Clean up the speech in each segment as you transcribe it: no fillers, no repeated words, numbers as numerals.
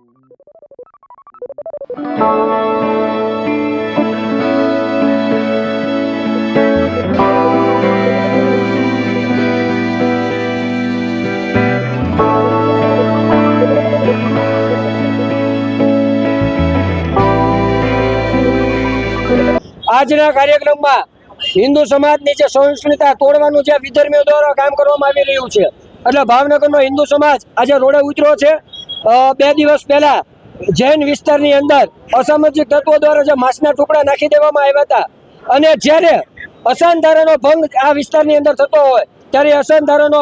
આજના કાર્યક્રમમાં હિન્દુ સમાજની જે સહિષ્ણુતા તોડવાનું જે વિધર્મીઓ દ્વારા કામ કરવામાં આવી રહ્યું છે, એટલે ભાવનગરનો હિન્દુ સમાજ આજે રોડે ઉતર્યો છે। 2 દિવસ પહેલા જૈન વિસ્તારની અંદર અસામાજિક તત્વો દ્વારા જે માંસના ટુકડા નાખી દેવામાં આવ્યા હતા અને જ્યારે અસાનધારાનો ભંગ આ વિસ્તારની અંદર થતો હોય ત્યારે અસાનધારાનો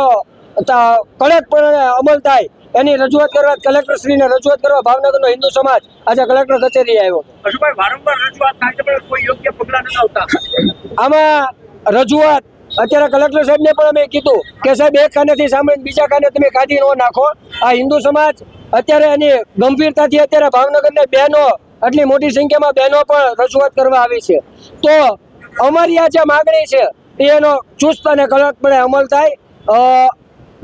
કડકપણે અમલ થાય એની રજૂઆત કરવા કલેક્ટરશ્રીને રજૂઆત કરવા ભાવનગરનો હિન્દુ સમાજ આજે કલેક્ટર કચેરી આવ્યો। વારંવાર રજૂઆત થાય છે પણ કોઈ યોગ્ય પગલાં નથી આવતા। આમાં રજૂઆત અત્યારે કલેક્ટર સાહેબને પણ અમે કીધું કે સાહેબ એક કાનેથી સાંભળીને બીજા કાને તમે કાઢી ન નાખો। આ હિન્દુ સમાજ અત્યારે એની ગંભીરતાથી અત્યારે ભાવનગરની બહેનો આટલી મોટી સંખ્યામાં બહેનો પણ રજૂઆત કરવા આવી છે। તો અમારી આ જે માગણી છે એનો ચુસ્ત અને કડકપણે અમલ થાય।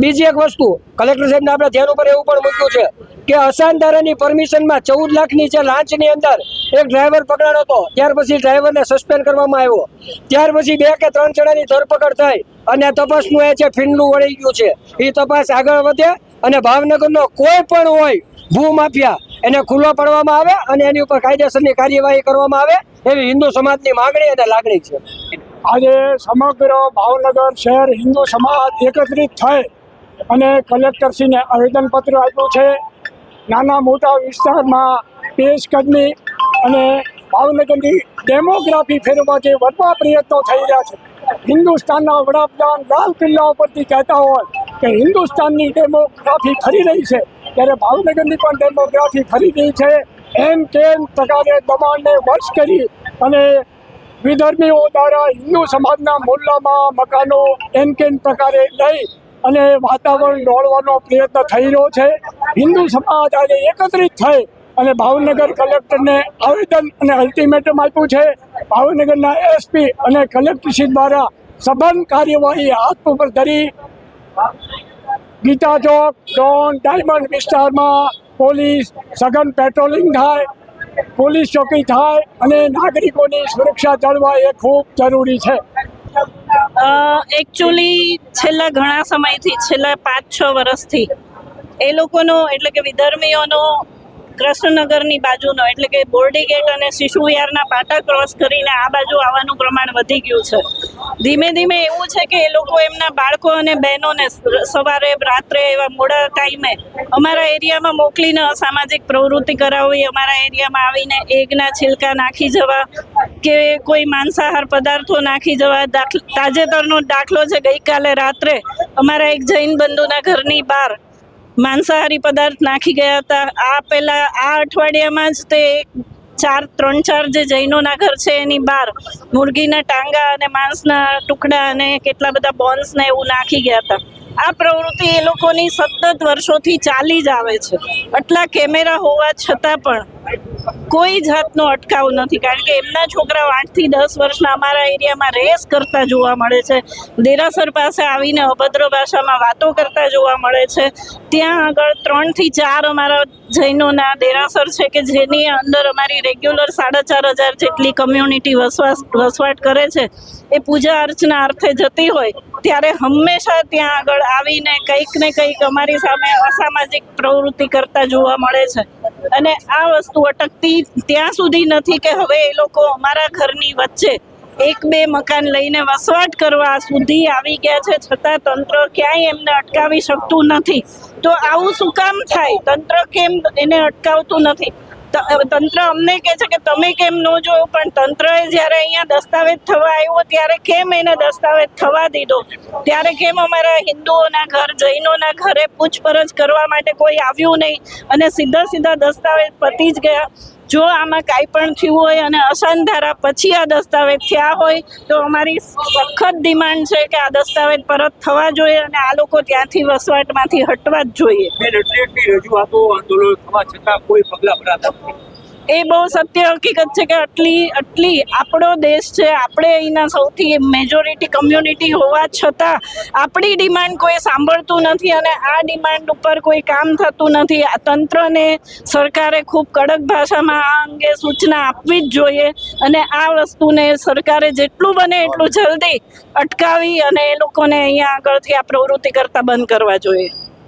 બીજી એક વસ્તુ કલેક્ટર સાહેબને આપણે ધ્યાન ઉપર એવું પણ મૂક્યું છે કે અસાનધારાની પરમિશનમાં 14 લાખની જે લાંચની અંદર એક ડ્રાઈવર પકડાયો હતો, ત્યાર પછી ડ્રાઈવરને સસ્પેન્ડ કરવામાં આવ્યો, ત્યાર પછી 2 કે 3 જણાની ધરપકડ થઈ અને તપાસનું એ જે ફીંડલું વળી ગયું છે એ તપાસ આગળ વધે અને ભાવનગરનો કોઈ પણ હોય ભૂ માફિયા એને ખુલ્લો પાડવામાં આવે અને એની ઉપર કાયદેસરની કાર્યવાહી કરવામાં આવે એવી હિન્દુ સમાજની માગણી અને લાગણી છે। આજે સમગ્ર ભાવનગર શહેર હિન્દુ સમાજ એકત્રિત થઈ અને કલેક્ટરશ્રીને આવેદનપત્ર આપ્યું છે। નાના મોટા વિસ્તારમાં પેશકદમી અને ભાવનગરની ડેમોગ્રાફી ફેરવવા જે વધવા પ્રયત્નો થઈ રહ્યા છે। હિન્દુસ્તાનના વડાપ્રધાન લાલ કિલ્લા ઉપરથી કહેતા હોય કે હિન્દુસ્તાનની ડેમોગ્રાફી ફરી રહી છે, ત્યારે ભાવનગરની પણ ડેમોગ્રાફી ફરી રહી છે। એમ કેમ પ્રકારે દબાણને વશ કરી અને વિધર્મીઓ દ્વારા હિન્દુ સમાજના મોહલ્લામાં મકાનો એમ કેમ પ્રકારે લઈ અને વાતાવરણ દોડવાનો પ્રયત્ન થઈ રહ્યો છે। હિન્દુ સમાજ આજે એકત્રિત થઈ અને ભાવનગર કલેક્ટરને આવેદન અને અલ્ટિમેટમ આપ્યું છે। ભાવનગરના એસપી અને કલેક્ટરશ્રી દ્વારા સઘન કાર્યવાહી હાથ ઉપર ધરી ગીતા ચોક, ડોન, ડાયમંડ વિસ્તારમાં પોલીસ સઘન પેટ્રોલિંગ થાય, પોલીસ ચોકી થાય અને નાગરિકોની સુરક્ષા જળવાય એ ખૂબ જરૂરી છે। એકચ્યુઅલી છેલ્લા ઘણા સમયથી છેલ્લા 5-6 વર્ષથી એ લોકોનો એટલે કે વિધર્મીઓનો કૃષ્ણનગરની બાજુનો એટલે કે બોરડી ગેટ અને શિશુ વિહારના પાટા ક્રોસ કરીને આ બાજુ આવવાનું પ્રમાણ વધી ગયું છે। ધીમે ધીમે એવું છે કે એ લોકો એમના બાળકો અને બહેનોને સવારે રાત્રે એવા મોડા ટાઈમે અમારા એરિયામાં મોકલીને અસામાજિક પ્રવૃત્તિ કરાવવી, અમારા એરિયામાં આવીને એગના છિલકા નાખી જવા કે કોઈ માંસાહાર પદાર્થો નાખી જવા। તાજેતરનો દાખલો છે, ગઈકાલે રાત્રે અમારા એક જૈન બંધુના ઘરની બહાર માંસાહારી પદાર્થ નાખી ગયા હતા। આ પહેલાં આ અઠવાડિયામાં જ તે 3-4 જે જૈનોના ઘર છે એની બહાર મુરગીના ટાંગા અને માંસના ટુકડા અને કેટલા બધા બોન્સને એવું નાખી ગયા હતા। આ પ્રવૃત્તિ એ લોકોની સતત વર્ષોથી ચાલી જ આવે છે। આટલા કેમેરા હોવા છતાં પણ કોઈ જાતનો અટકાવ નથી, કારણ કે એમના છોકરાઓ 8 થી 10 વર્ષના અમારા એરિયામાં રેસ કરતા જોવા મળે છે, દેરાસર પાસે આવીને અભદ્ર ભાષામાં વાતો કરતા જોવા મળે છે। ત્યાં આગળ 3 થી 4 અમારા જૈનોના દેરાસર છે કે જેની અંદર અમારી રેગ્યુલર 4,500 જેટલી કમ્યુનિટી વસવાટ કરે છે। એ પૂજા અર્ચના અર્થે જતી હોય ત્યારે હંમેશા ત્યાં આગળ આવીને કંઈક ને કંઈક અમારી સામે અસામાજિક પ્રવૃત્તિ કરતા જોવા મળે છે અને આ વસ્તુ અટકતી ત્યાં સુધી નથી કે હવે એ લોકો અમારા ઘરની વચ્ચે 1-2 મકાન લઈને વસવાટ કરવા સુધી આવી ગયા છે, છતાં તંત્ર ક્યાંય એમને અટકાવી શકતું નથી। તો આવું શું કામ થાય? તંત્ર કેમ એને અટકાવતું નથી? તંત્ર અમને કહે છે કે તમે કેમ ન જોયો, પણ તંત્રએ જ્યારે અહીંયા દસ્તાવેજ થવા આવ્યો ત્યારે કેમ એને દસ્તાવેજ થવા દીધો? ત્યારે કેમ અમારા હિન્દુઓના ઘર, જૈનોના ઘરે પૂછપરછ કરવા માટે કોઈ આવ્યું નહીં અને સીધા દસ્તાવેજ પતી જ ગયા? જો આમાં કાંઈ પણ થયું હોય અને અસાનધારા પછી આ દસ્તાવેજ થયા હોય તો અમારી સખત ડિમાન્ડ છે કે આ દસ્તાવેજ પરત થવા જોઈએ અને આ લોકો ત્યાંથી વસવાટમાંથી હટવા જ જોઈએ। રજૂઆતો આંદોલન થવા છતાં કોઈ પગલાં ભરાતા નથી। એ બહુ સત્ય હકીકત છે કે આટલી આપણો દેશ છે, આપણે અહીંના સૌથી મેજોરિટી કમ્યુનિટી હોવા છતાં આપણી ડિમાન્ડ કોઈ સાંભળતું નથી અને આ ડિમાન્ડ ઉપર કોઈ કામ થતું નથી. આ તંત્રને સરકારે ખૂબ કડક ભાષામાં આ અંગે સૂચના આપવી જ જોઈએ અને આ વસ્તુને સરકારે જેટલું બને એટલું જલ્દી અટકાવી અને એ લોકોને અહીંયા આગળથી આ પ્રવૃત્તિ કરતા બંધ કરવા જોઈએ.